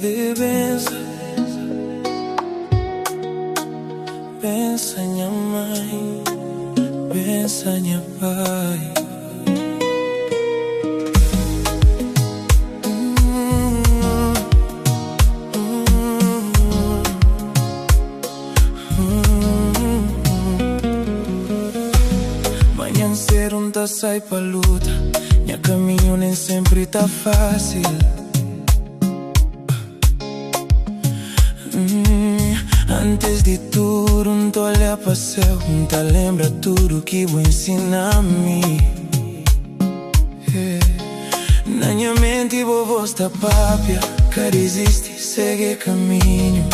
pide benção, benção minha mãe, benção minha pai. Manhã cedo não tá sai pra luta, meu caminho nem sempre tá fácil. Antes de tudo, não te olha para céu, não te lembra tudo que vou ensinar-me. Na minha mente vou vossa pápia, que existe, segue caminho.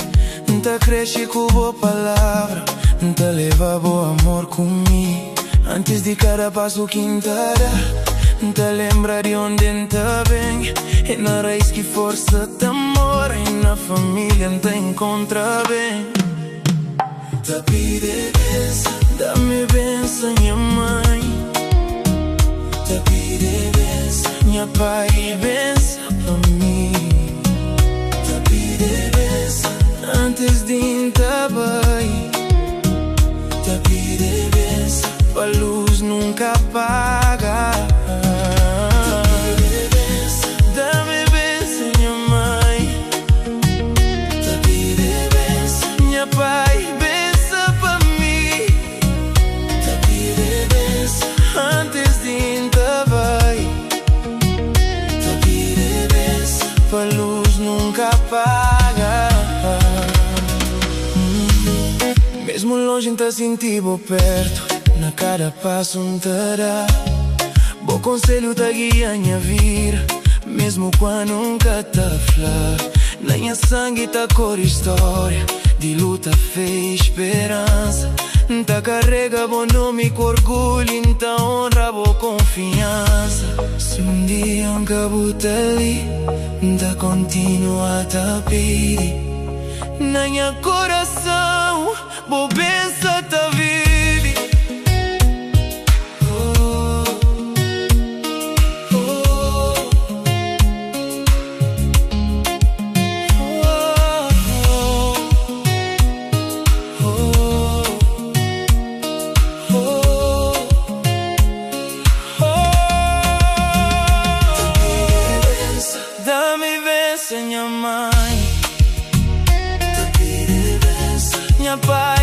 Não te cresce com boa palavra, não te leva bom amor comigo. Antes de cada passo que entrará, não te lembra de onde entra bem. É na raiz que força te amor, e na família te encontra bem. Te pide benção, dá-me benção, minha mãe. Te pide benção, minha pai, benção pra mim. Te pide benção, antes de entrar bem. Te pide benção, a luz nunca apaga. Dá-me benção, minha mãe. Te pide benção, minha pai, benção pra mim. Te pide benção, antes de entrar vai. Te pide benção, a luz nunca apaga. Mesmo longe não te senti bo perto, na cada passo não te dá. Bom conselho te guia minha vida, mesmo quando nunca te fala. Na minha sangue tá cor história de luta, fé e esperança. Te carrega bom nome com orgulho, te honra boa confiança. Se um dia um cabo te ali, te continua a te pedir. Na minha coração, boa benção te vive. Dá-me benção, minha mãe. Te pide benção, minha pai.